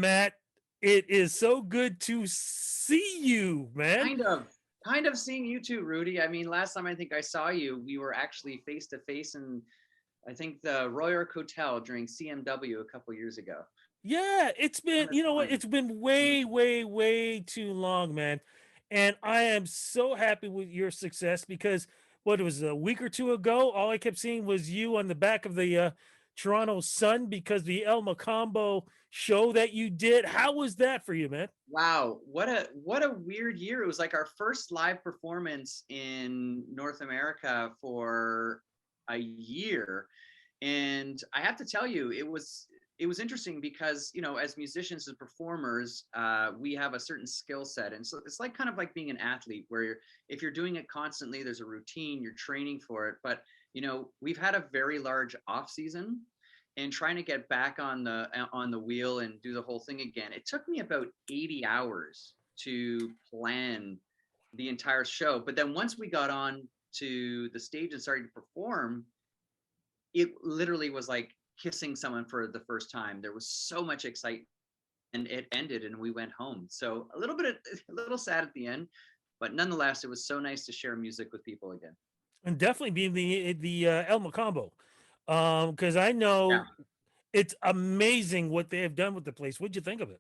Matt, it is so good to see you, man. Kind of, kind of seeing you too, Rudy. I mean, last time I think I saw you, we were actually face to face in, I think, the Royal York Hotel during CMW a couple years ago. Yeah, it's been, Fun you know what? time. It's been way, way, way too long, man. And I am so happy with your success because what it was a week or two ago, all I kept seeing was you on the back of the Toronto Sun because the El Macombo show that you did. How was that for you, man? Wow, what a weird year. It was like our first live performance in North America for a year. And I have to tell you, it was interesting because, as musicians and performers, we have a certain skill set. And so it's like kind of like being an athlete where if you're doing it constantly, there's a routine, you're training for it. But, we've had a very large off season and trying to get back on the wheel and do the whole thing again. It took me about 80 hours to plan the entire show. But then once we got on to the stage and started to perform, it literally was like kissing someone for the first time. There was so much excitement, and it ended and we went home. So a little sad at the end, but nonetheless, it was so nice to share music with people again. And definitely being the El Macombo, because I Yeah. know it's amazing what they have done with the place. What'd you think of it?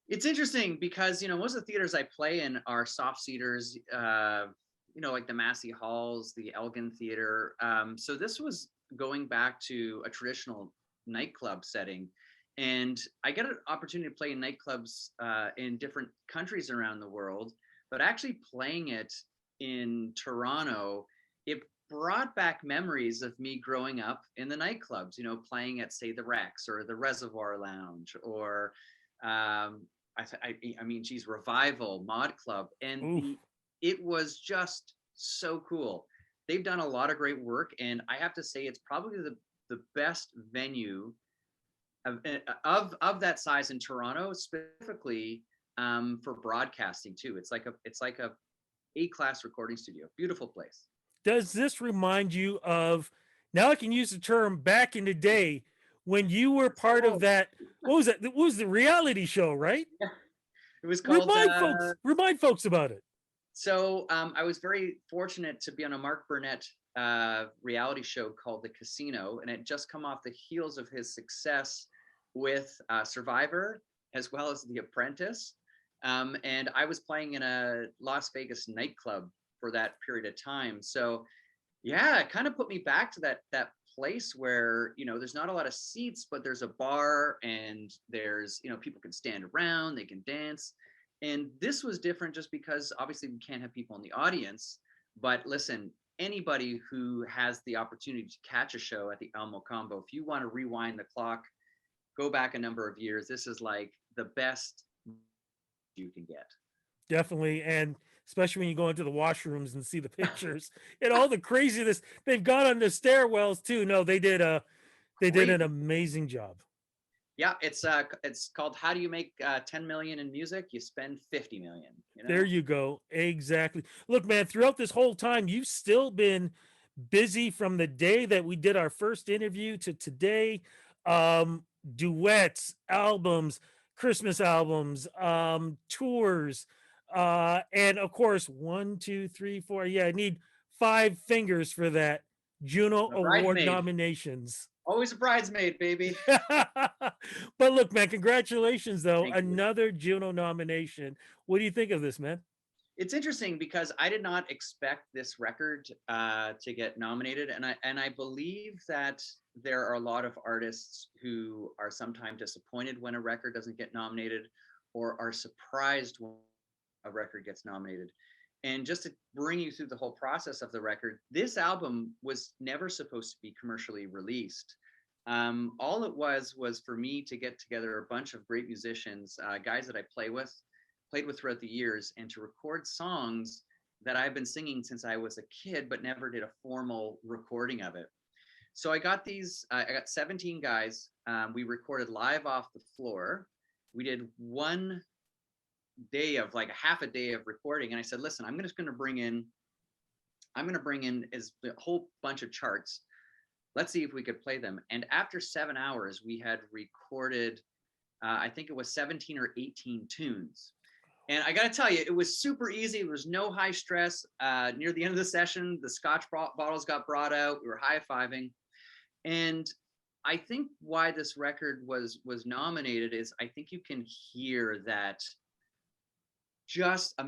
It's interesting because, most of the theaters I play in are soft seaters, like the Massey Halls, the Elgin Theatre. So this was going back to a traditional nightclub setting. And I get an opportunity to play in nightclubs in different countries around the world, but actually playing it in Toronto, it brought back memories of me growing up in the nightclubs, playing at, say, the Rex or the Reservoir Lounge or I mean, geez, Revival, Mod Club, and Ooh, it was just so cool. They've done a lot of great work, and I have to say, it's probably the best venue of that size in Toronto, specifically for broadcasting too. It's like a class recording studio. Beautiful place. does this remind you of? Now I can use the term back in the day when you were part of Oh, that. What was that? What was the reality show, right? yeah. It was called Remind folks about it. So I was very fortunate to be on a Mark Burnett reality show called The Casino, and it just come off the heels of his success with Survivor as well as The Apprentice. And I was playing in a Las Vegas nightclub for that period of time. So yeah, it kind of put me back to that place where there's not a lot of seats, but there's a bar and there's people can stand around, they can dance, and this was different just because obviously we can't have people in the audience. But listen, anybody who has the opportunity to catch a show at the Elmo Combo, if you want to rewind the clock, go back a number of years. This is like the best you can get. Definitely, and especially when you go into the washrooms and see the pictures and all the craziness they've got on the stairwells too. No, they did an Crazy. amazing job. Yeah, it's called How Do You Make 10 million in music? You spend 50 million, There you go. Exactly. Look, man, throughout this whole time, you've still been busy from the day that we did our first interview to today. Um, Duets, albums, Christmas albums, tours, and of course, one, two, three, four. Yeah, I need 5 fingers for that. Juno A Award bridesmaid. nominations. Always a bridesmaid, baby. But look, man, congratulations, though. Thank you. Another Juno nomination. What do you think of this, man? It's interesting because I did not expect this record to get nominated, and I believe that there are a lot of artists who are sometimes disappointed when a record doesn't get nominated, or are surprised when a record gets nominated. And just to bring you through the whole process of the record, this album was never supposed to be commercially released. All it was for me to get together a bunch of great musicians, guys that I played with throughout the years, and to record songs that I've been singing since I was a kid, but never did a formal recording of it. So I got 17 guys. We recorded live off the floor. We did one day of like a half a day of recording. And I said, listen, I'm going to bring in is a whole bunch of charts. Let's see if we could play them. And after 7 hours, we had recorded I think it was 17 or 18 tunes. And I got to tell you, it was super easy. There was no high stress. Near the end of the session, the scotch bottles got brought out. We were high-fiving. And I think why this record was nominated is I think you can hear that just a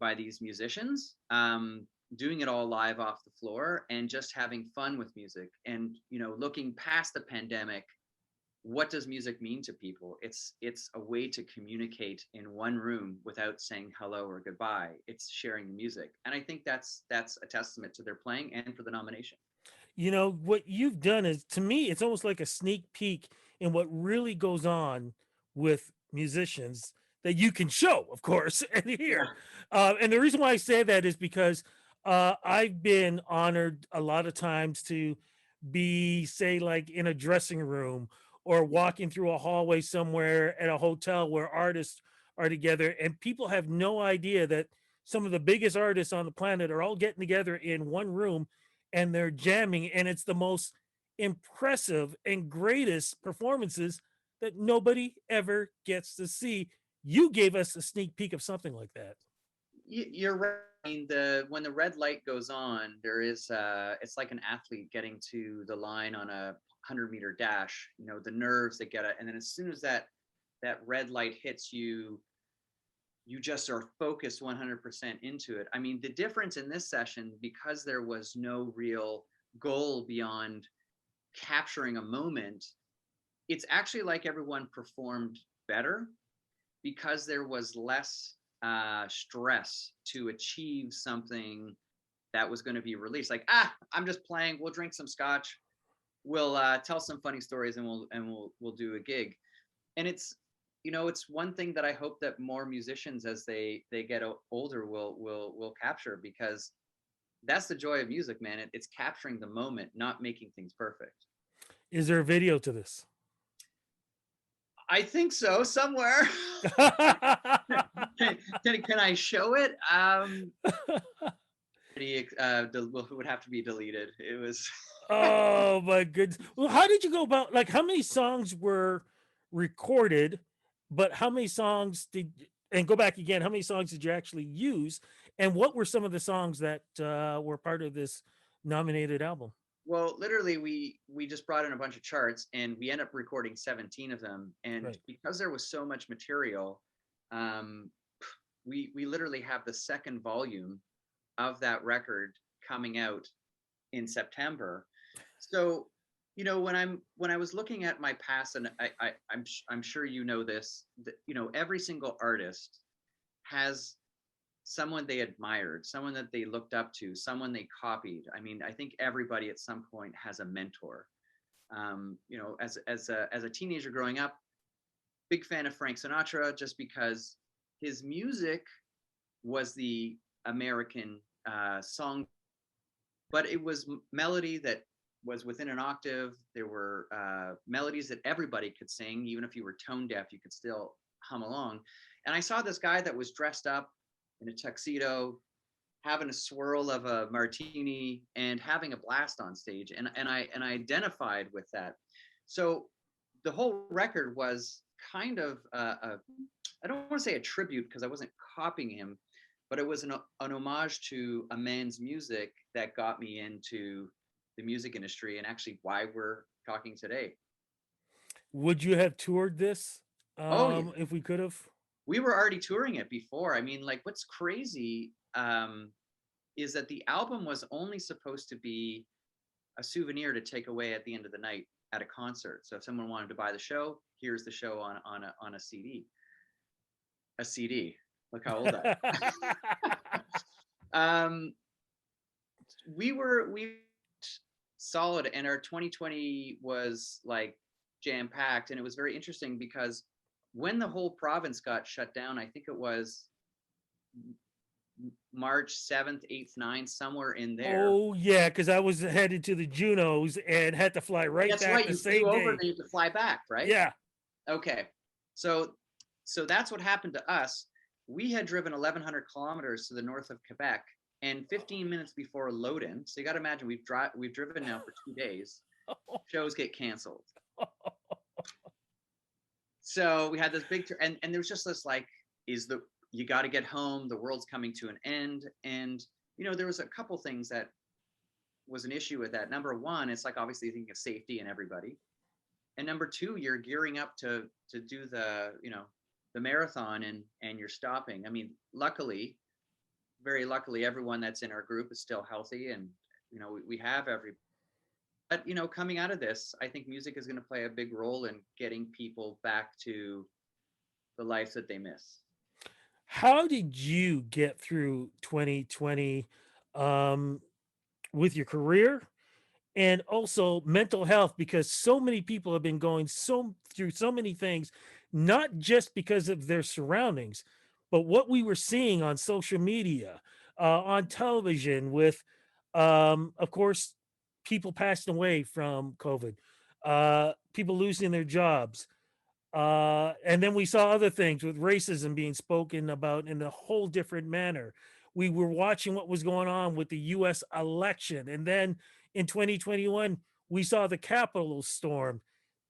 by these musicians, doing it all live off the floor and just having fun with music. And, you know, looking past the pandemic, what does music mean to people? It's a way to communicate in one room without saying hello or goodbye. It's sharing the music. And I think that's a testament to their playing and for the nomination. You know, what you've done is, to me, it's almost like a sneak peek in what really goes on with musicians that you can show, of course, and hear. Yeah. And the reason why I say that is because I've been honored a lot of times to be, say, like in a dressing room or walking through a hallway somewhere at a hotel where artists are together, and people have no idea that some of the biggest artists on the planet are all getting together in one room and they're jamming, and it's the most impressive and greatest performances that nobody ever gets to see. You gave us a sneak peek of something like that. You're right. I mean, when the red light goes on, there is it's like an athlete getting to the line on a 100-meter dash. You know, the nerves that get it, and then as soon as that red light hits you, you just are focused 100% into it. I mean, the difference in this session, because there was no real goal beyond capturing a moment, it's actually like everyone performed better because there was less stress to achieve something that was going to be released. Like, I'm just playing. We'll drink some scotch. We'll tell some funny stories, and we'll do a gig. And it's, you know, it's one thing that I hope that more musicians, as they get older, will capture, because that's the joy of music, man. It's capturing the moment, not making things perfect. Is there a video to this? I think so, somewhere. Can I show it? It would have to be deleted. It was. Oh my goodness. Well, how did you go about, like, how many songs were recorded, but how many songs did, and go back again, how many songs did you actually use? And what were some of the songs that were part of this nominated album? Well, literally, we just brought in a bunch of charts, and we end up recording 17 of them. And Right. because there was so much material, um, we literally have the second volume of that record coming out in September. So, you know, when I was looking at my past, and I'm sure you know this, that, you know, every single artist has someone they admired, someone that they looked up to, someone they copied. I mean, I think everybody at some point has a mentor. You know, as a teenager growing up, big fan of Frank Sinatra, just because his music was the American song, but it was melody that was within an octave. There were melodies that everybody could sing, even if you were tone deaf, you could still hum along. And I saw this guy that was dressed up in a tuxedo, having a swirl of a martini and having a blast on stage, and I identified with that. So the whole record was kind of I don't want to say a tribute, because I wasn't copying him, but it was an homage to a man's music that got me into the music industry, and actually why we're talking today. Would you have toured this Oh yeah, if we could have? we were already touring it before. I mean, like, what's crazy is that the album was only supposed to be a souvenir to take away at the end of the night at a concert. So if someone wanted to buy the show, here's the show on a CD. A CD. Look how old I am. We solid, and our 2020 was like jam packed, and it was very interesting because when the whole province got shut down, I think it was March 7th, 8th, 9th, somewhere in there. Oh yeah, because I was headed to the Junos and had to fly right That's back right. the You flew same over and day. then you had to fly back, right? Yeah. Okay. So that's what happened to us. We had driven 1,100 kilometers to the north of Quebec, and 15 minutes before load-in. So you got to imagine we've driven now for 2 days. Shows get canceled. So we had this big, and there was just this like, you got to get home. The world's coming to an end. And, there was a couple things that was an issue with that. Number one, it's like, obviously thinking of safety and everybody. And number two, you're gearing up to do the marathon, and you're stopping. I mean, luckily, very luckily, everyone that's in our group is still healthy, and we have every. But coming out of this, I think music is going to play a big role in getting people back to the life that they miss. How did you get through 2020 um, with your career and also mental health? Because so many people have been going through so many things, not just because of their surroundings, but what we were seeing on social media, on television, with, of course, people passing away from COVID, people losing their jobs, and then we saw other things with racism being spoken about in a whole different manner. We were watching what was going on with the US election. And then in 2021, we saw the Capitol storm.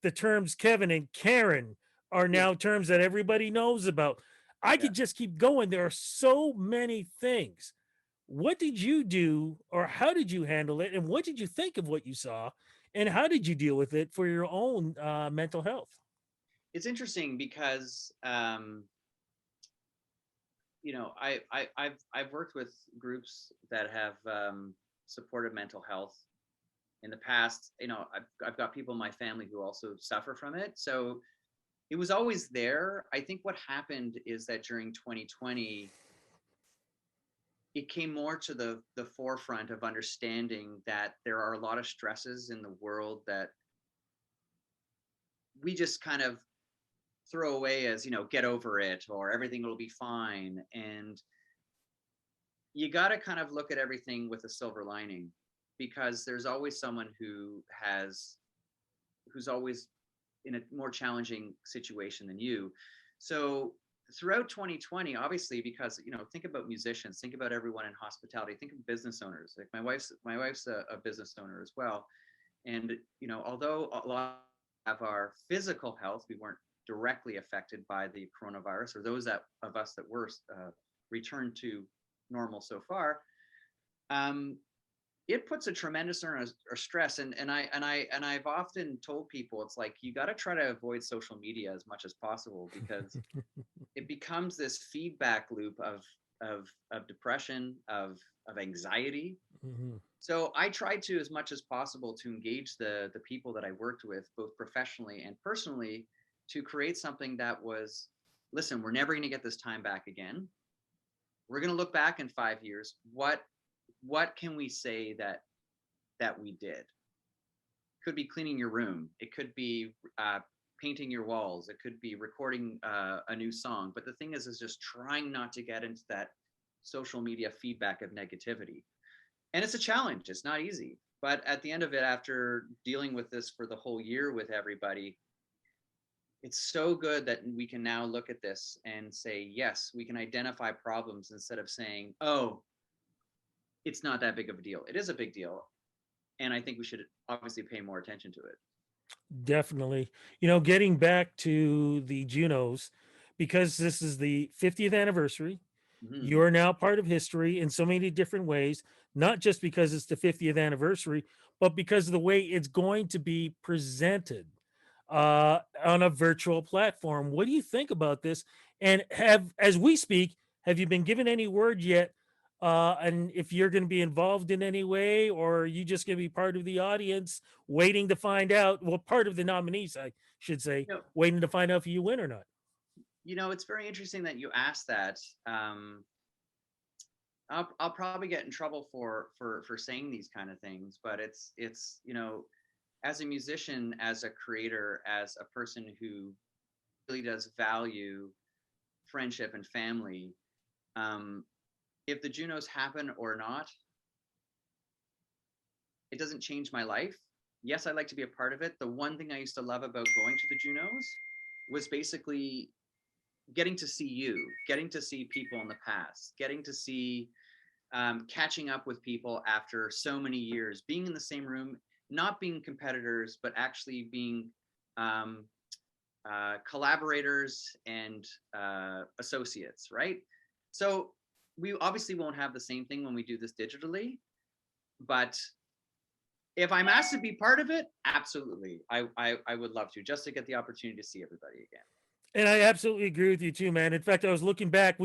The terms Kevin and Karen are Yeah, now terms that everybody knows about. I yeah. could just keep going. There are so many things. What did you do, or how did you handle it? And what did you think of what you saw? And how did you deal with it for your own mental health? It's interesting because I've worked with groups that have supported mental health in the past. I've got people in my family who also suffer from it, so it was always there. I think what happened is that during 2020, it came more to the forefront of understanding that there are a lot of stresses in the world that we just kind of throw away as, get over it, or everything will be fine. And you got to kind of look at everything with a silver lining, because there's always someone who's always in a more challenging situation than you. So throughout 2020, obviously, because think about musicians, think about everyone in hospitality, think of business owners. Like my wife's a business owner as well. And although a lot of our physical health, we weren't directly affected by the coronavirus, or those of us that were returned to normal so far. It puts a tremendous amount of stress, and I've often told people, it's like, you got to try to avoid social media as much as possible, because it becomes this feedback loop of depression, of anxiety. Mhm. So I tried to, as much as possible, to engage the people that I worked with, both professionally and personally, to create something that was, listen, we're never going to get this time back again. We're going to look back in 5 years. What can we say that we did? Could be cleaning your room. It could be painting your walls. It could be recording a new song. But the thing is just trying not to get into that social media feedback of negativity. And it's a challenge. It's not easy. But at the end of it, after dealing with this for the whole year with everybody, it's so good that we can now look at this and say, yes, we can identify problems, instead of saying, oh, it's not that big of a deal. It is a big deal. And I think we should obviously pay more attention to it. Definitely. Getting back to the Junos, because this is the 50th anniversary, Mm-hmm. you're now part of history in so many different ways, not just because it's the 50th anniversary, but because of the way it's going to be presented on a virtual platform. What do you think about this? And as we speak, have you been given any word yet? And if you're going to be involved in any way, or are you just going to be part of the audience waiting to find out? Well, part of the nominees, I should say, You know, waiting to find out if you win or not. it's very interesting that you asked that. I'll probably get in trouble for saying these kind of things, but it's as a musician, as a creator, as a person who really does value friendship and family. Um, if the Junos happen or not, it doesn't change my life. Yes, I'd like to be a part of it. The one thing I used to love about going to the Junos was basically getting to see you, getting to see people in the past, getting to see, catching up with people after so many years, being in the same room, not being competitors, but actually being, um, collaborators and associates, right? So we obviously won't have the same thing when we do this digitally, but if I'm asked to be part of it, absolutely, I would love to, just to get the opportunity to see everybody again. And I absolutely agree with you too, man. In fact, I was looking back.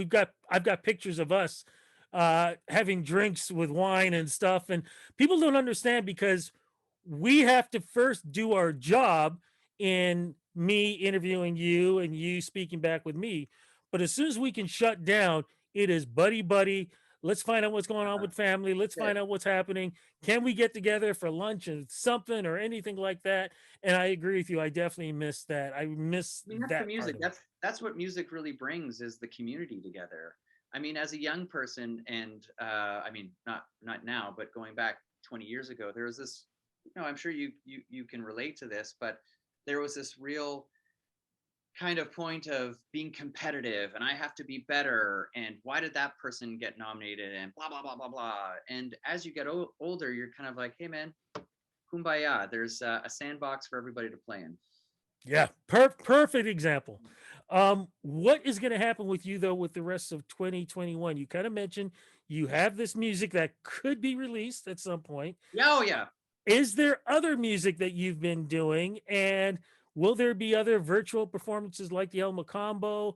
I've got pictures of us having drinks with wine and stuff, and people don't understand because we have to first do our job in me interviewing you and you speaking back with me. But as soon as we can shut down, it is buddy buddy. Let's find out what's going on with family. Let's Good. find out what's happening. Can we get together for lunch and something or anything like that? And I agree with you. I definitely miss that. I miss I mean, that's the that part music. of it. That's what music really brings, is the community together. I mean, as a young person, and I mean, not now, but going back 20 years ago, there was this. I'm sure you can relate to this, but there was this real kind of point of being competitive, and I have to be better, and why did that person get nominated, and blah blah blah blah blah. And as you get older, you're kind of like, hey man, kumbaya. There's a sandbox for everybody to play in. Yeah, perfect example. What is going to happen with you though with the rest of 2021? You kind of mentioned you have this music that could be released at some point. Yeah, oh yeah. Is there other music that you've been doing, and will there be other virtual performances like the Elma Combo?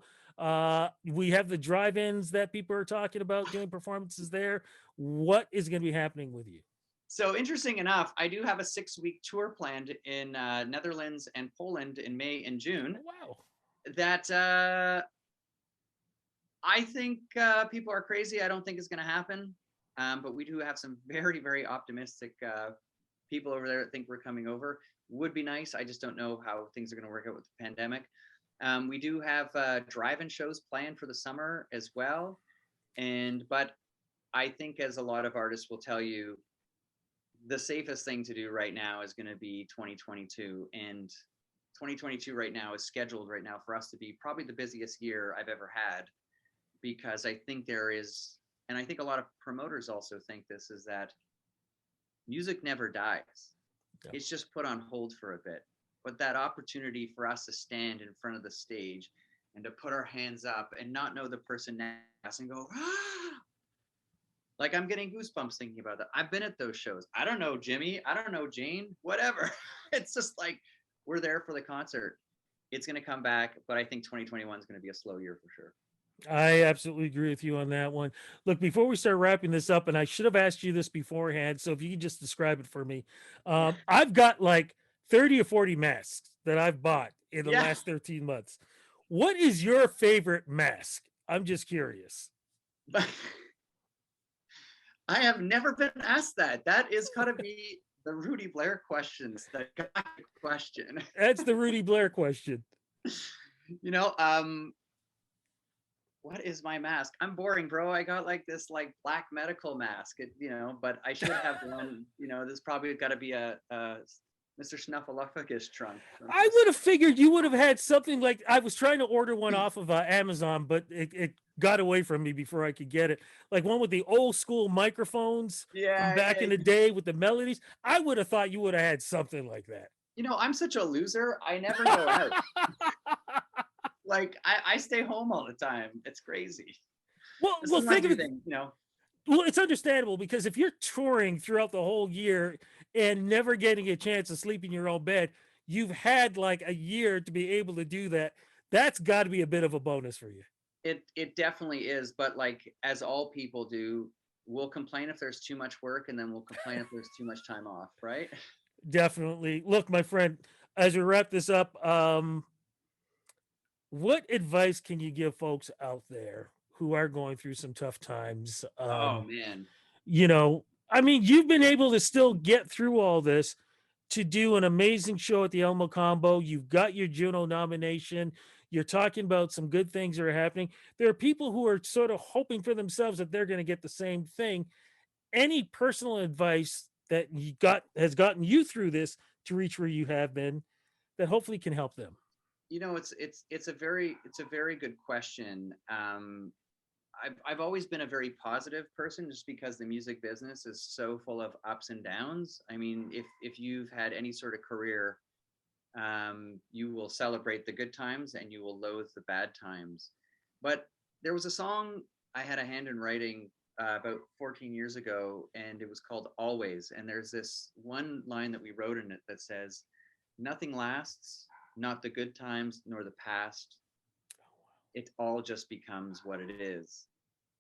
We have the drive-ins that people are talking about doing performances there. What is going to be happening with you? So interesting enough, I do have a 6-week tour planned in Netherlands and Poland in May and June. Oh, wow. That I think people are crazy. I don't think it's going to happen. But we do have some very, very optimistic people over there that think we're coming over. Would be nice. I just don't know how things are going to work out with the pandemic. We do have drive-in shows planned for the summer as well. But I think, as a lot of artists will tell you, the safest thing to do right now is going to be 2022. And 2022 right now is scheduled right now for us to be probably the busiest year I've ever had, because I think there is, and I think a lot of promoters also think this, is that music never dies. Yeah. It's just put on hold for a bit. But that opportunity for us to stand in front of the stage and to put our hands up and not know the person next and go, ah! Like, I'm getting goosebumps thinking about that. I've been at those shows. I don't know Jimmy. I don't know Jane. Whatever. It's just like, we're there for the concert. It's going to come back, but I think 2021 is going to be a slow year for sure. I absolutely agree with you on that one. Look, before we start wrapping this up, and I should have asked you this beforehand, so if you could just describe it for me. I've got like 30 or 40 masks that I've bought in the Yeah. last 13 months. What is your favorite mask? I'm just curious. I have never been asked that. That is going to be the Rudy Blair questions, the question. That's the Rudy Blair question. What is my mask? I'm boring, bro. I got like this like black medical mask, but I should have one, this probably got to be a Mr. Snuffleupagus trunk. I would have figured you would have had something like, I was trying to order one off of Amazon, but it got away from me before I could get it. Like one with the old school microphones from back in the day with the melodies. I would have thought you would have had something like that. I'm such a loser. I never go out. Like I stay home all the time. It's crazy. Well, think of it. Well, it's understandable, because if you're touring throughout the whole year and never getting a chance to sleep in your own bed, you've had like a year to be able to do that. That's got to be a bit of a bonus for you. It definitely is. But like, as all people do, we'll complain if there's too much work, and then we'll complain if there's too much time off, right? Definitely. Look, my friend, as we wrap this up, what advice can you give folks out there who are going through some tough times? Oh man. I mean, you've been able to still get through all this to do an amazing show at the Elmo Combo. You've got your Juno nomination. You're talking about some good things that are happening. There are people who are sort of hoping for themselves that they're going to get the same thing. Any personal advice that has gotten you through this to reach where you have been that hopefully can help them? It's a very good question. I've always been a very positive person, just because the music business is so full of ups and downs. I mean, if you've had any sort of career, You will celebrate the good times and you will loathe the bad times. But there was a song I had a hand in writing about 14 years ago, and it was called Always. And there's this one line that we wrote in it that says, "Nothing lasts, not the good times nor the past. It all just becomes what it is."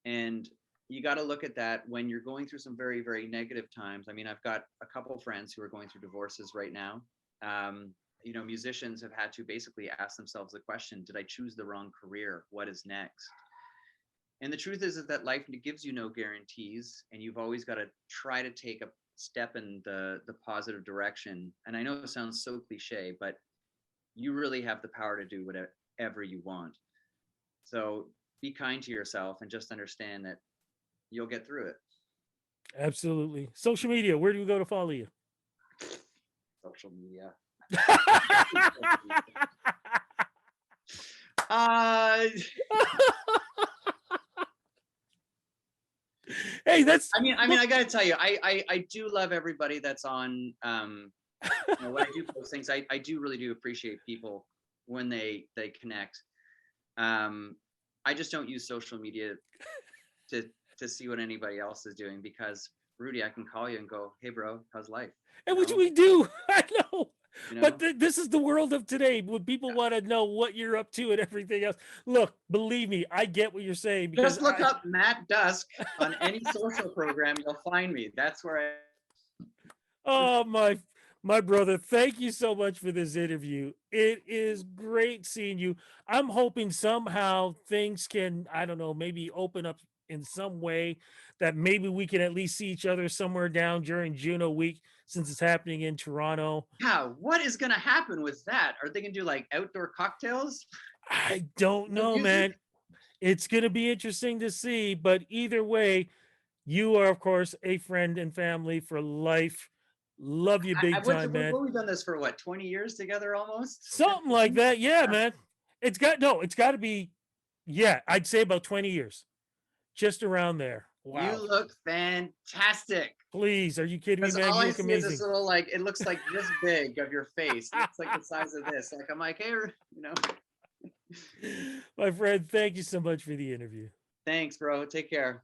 And you got to look at that when you're going through some very, very negative times. I mean, I've got a couple of friends who are going through divorces right now. You know, musicians have had to basically ask themselves the question, did I choose the wrong career? What is next? And the truth is that life gives you no guarantees, and you've always got to try to take a step in the positive direction. And I know it sounds so cliche, but you really have the power to do whatever you want. So be kind to yourself and just understand that you'll get through it. Absolutely. Social media, where do we go to follow you? Social media. uh Hey, that's I gotta tell you, I do love everybody that's on you know, when I do post things, I do really do appreciate people when they connect. I just don't use social media to see what anybody else is doing, because Rudy, I can call you and go, "Hey bro, how's life?" and which we do. I know. But You this is the world of today. When people want to know what you're up to and everything else, look, believe me, I get what you're saying, because just look up Matt Dusk on any social program, you'll find me. That's where I. Oh my brother, thank you so much for this interview. It is great seeing you. I'm hoping somehow things can, I don't know, maybe open up in some way, that maybe we can at least see each other somewhere down during Juno week, since it's happening in Toronto. Yeah, what is gonna happen with that? Are they gonna do like outdoor cocktails? I don't No know, music? man. It's going to be interesting to see, but either way, you are, of course, a friend and family for life. Love you big time, man. We've done this for what, 20 years together almost? Something like that. Yeah, man. It's got to be, yeah, I'd say about 20 years, just around there. You Wow. look fantastic. Please. Are you kidding me, Because man? all You I look see is this amazing. little, like, it looks like this big of your face. It looks like the size of this. Like, I'm like, hey, you know. My friend, thank you so much for the interview. Thanks, bro. Take care.